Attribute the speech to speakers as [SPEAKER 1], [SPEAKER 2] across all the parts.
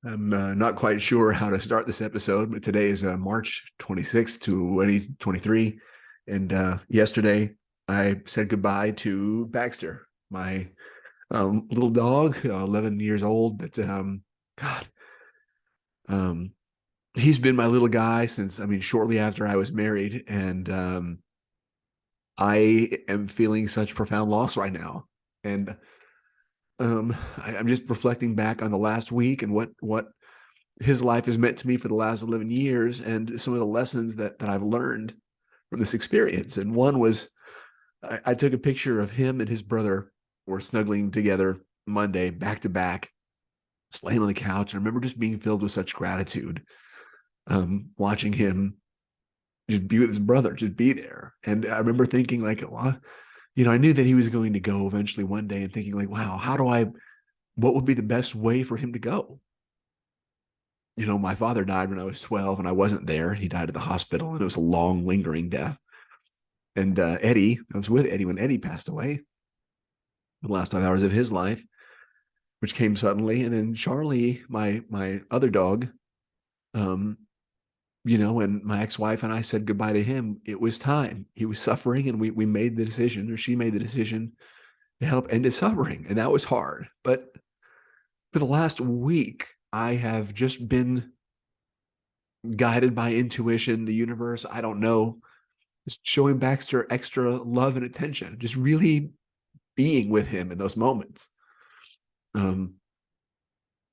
[SPEAKER 1] I'm not quite sure how to start this episode, but today is March 26th, 2023. And yesterday I said goodbye to Baxter, my little dog, 11 years old. God, um, he's been my little guy since, shortly after I was married. And I am feeling such profound loss right now. And I'm just reflecting back on the last week and what his life has meant to me for the last 11 years and some of the lessons that I've learned from this experience. And one was I took a picture of him and his brother were snuggling together Monday, back to back, just laying on the couch. And I remember just being filled with such gratitude, watching him just be with his brother, just be there. And I remember thinking, like, well, I knew that he was going to go eventually one day, and thinking, like, wow, what would be the best way for him to go? My father died when I was 12 and I wasn't there. He died at the hospital, and it was a long, lingering death. And I was with Eddie when Eddie passed away, the last 5 hours of his life, which came suddenly. And then Charlie, my other dog, when my ex-wife and I said goodbye to him, it was time. He was suffering, and we made the decision, or she made the decision, to help end his suffering. And that was hard. But for the last week, I have just been guided by intuition, the universe, I don't know, just showing Baxter extra love and attention, just really being with him in those moments.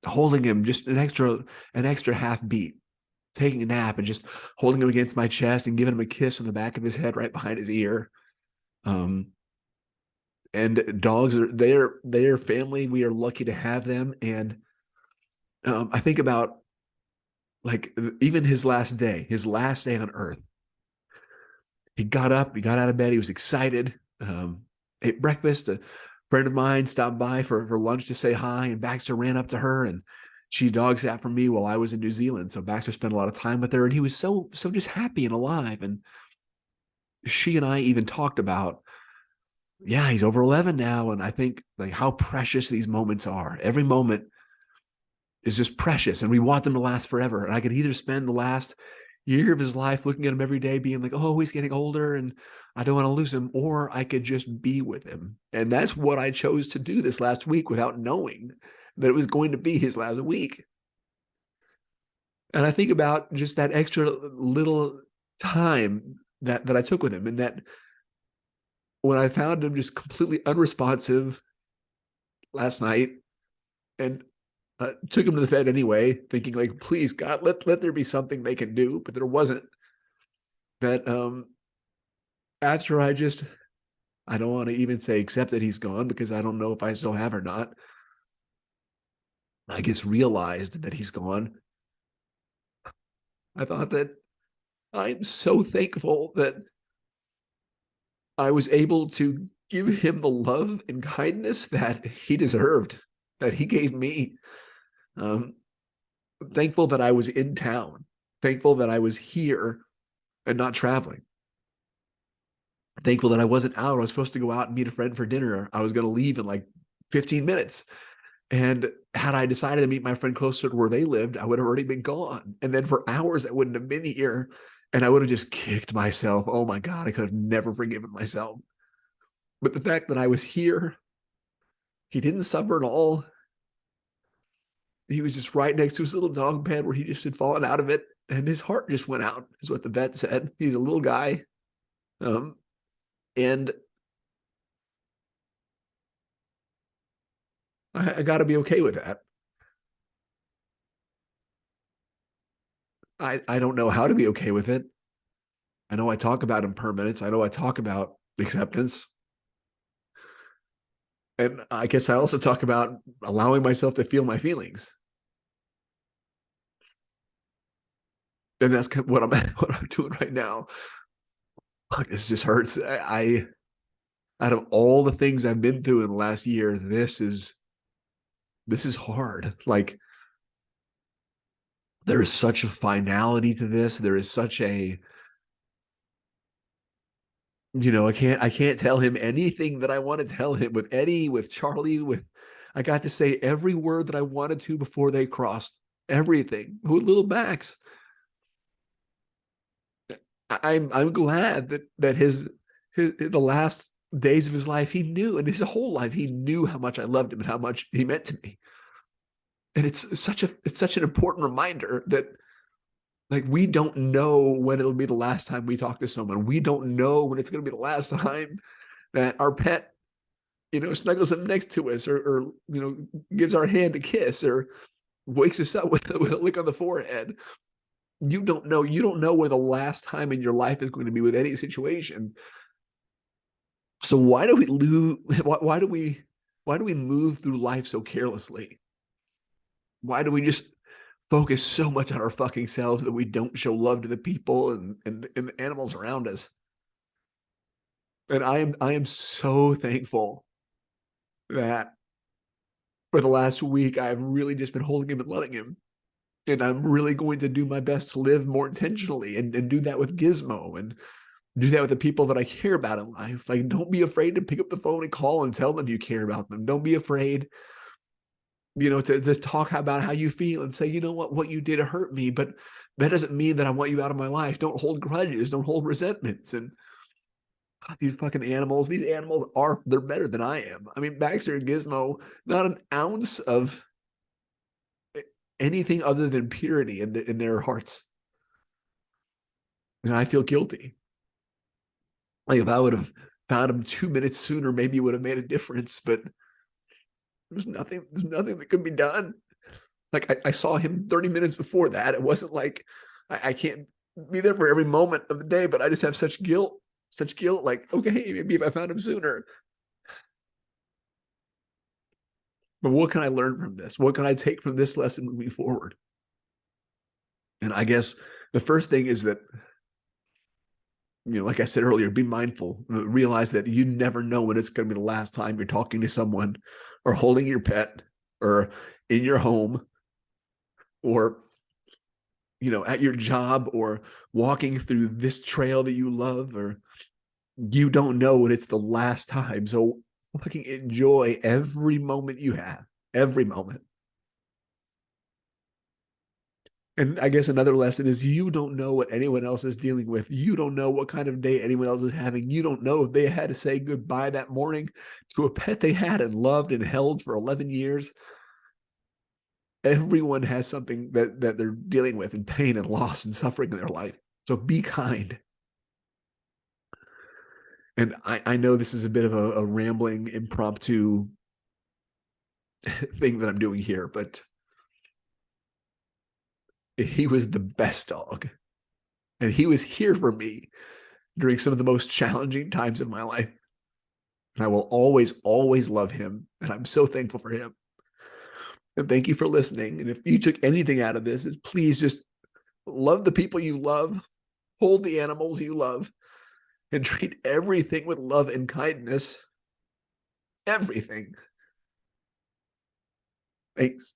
[SPEAKER 1] Holding him just an extra half beat, taking a nap and just holding him against my chest and giving him a kiss on the back of his head right behind his ear. And dogs are their family. We are lucky to have them. And I think about, like, even his last day on earth. He got up, he got out of bed, he was excited, ate breakfast. A friend of mine stopped by for lunch to say hi, and Baxter ran up to her, and she dog sat for me while I was in New Zealand. So Baxter spent a lot of time with her, and he was so just happy and alive. And she and I even talked about, yeah, he's over 11 now. And I think, like, how precious these moments are. Every moment is just precious, and we want them to last forever. And I could either spend the last year of his life looking at him every day, being like, oh, he's getting older and I don't want to lose him, or I could just be with him. And that's what I chose to do this last week, without knowing that it was going to be his last week. And I think about just that extra little time that I took with him, and that when I found him just completely unresponsive last night, and took him to the vet anyway, thinking, like, please God, let there be something they can do. But there wasn't. That after I don't want to even say accept that he's gone, because I don't know if I still have or not. I guess realized that he's gone. I thought that I'm so thankful that I was able to give him the love and kindness that he deserved, that he gave me. Thankful that I was in town, thankful that I was here and not traveling, thankful that I wasn't out. I was supposed to go out and meet a friend for dinner. I was going to leave in like 15 minutes. And had I decided to meet my friend closer to where they lived, I would have already been gone. And then for hours, I wouldn't have been here. And I would have just kicked myself. Oh my God, I could have never forgiven myself. But the fact that I was here, he didn't suffer at all. He was just right next to his little dog bed where he just had fallen out of it. And his heart just went out, is what the vet said. He's a little guy. And I got to be okay with that. I don't know how to be okay with it. I know I talk about impermanence. I know I talk about acceptance. And I guess I also talk about allowing myself to feel my feelings. And that's kind of what I'm doing right now. This just hurts. Out of all the things I've been through in the last year, this is hard. Like, there is such a finality to this. There is such a, I can't tell him anything that I want to tell him. With Eddie, with Charlie, I got to say every word that I wanted to before they crossed. everything with little Max. I'm glad that his the last days of his life he knew, and his whole life he knew how much I loved him and how much he meant to me. And it's such an important reminder that like we don't know when it'll be the last time we talk to someone. We don't know when it's going to be the last time that our pet, snuggles up next to us, or gives our hand a kiss, or wakes us up with a lick on the forehead. You don't know. You don't know where the last time in your life is going to be with any situation. So why do we lose? Why do we move through life so carelessly? Why do we just focus so much on our fucking selves that we don't show love to the people and the animals around us? And I am so thankful that for the last week I've really just been holding him and loving him. And I'm really going to do my best to live more intentionally and do that with Gizmo and do that with the people that I care about in life. Like, don't be afraid to pick up the phone and call and tell them you care about them. Don't be afraid, to talk about how you feel and say, you know what you did hurt me, but that doesn't mean that I want you out of my life. Don't hold grudges. Don't hold resentments. And these fucking animals, they're better than I am. I mean, Baxter and Gizmo, not an ounce of anything other than purity in their hearts. And I feel guilty. Like, if I would have found him 2 minutes sooner, maybe it would have made a difference, but there's nothing that could be done. Like, I saw him 30 minutes before that. It wasn't like I can't be there for every moment of the day, but I just have such guilt. Like, okay, maybe if I found him sooner. But what can I learn from this? What can I take from this lesson moving forward? And I guess the first thing is that, like I said earlier, be mindful. Realize that you never know when it's going to be the last time you're talking to someone or holding your pet or in your home or, at your job or walking through this trail that you love, or you don't know when it's the last time. So fucking enjoy every moment you have, every moment. And I guess another lesson is you don't know what anyone else is dealing with. You don't know what kind of day anyone else is having. You don't know if they had to say goodbye that morning to a pet they had and loved and held for 11 years. Everyone has something that they're dealing with, and pain and loss and suffering in their life. So be kind. And I know this is a bit of a rambling, impromptu thing that I'm doing here, but he was the best dog. And he was here for me during some of the most challenging times of my life. And I will always, always love him. And I'm so thankful for him. And thank you for listening. And if you took anything out of this, please just love the people you love, hold the animals you love, and treat everything with love and kindness. Everything. Thanks.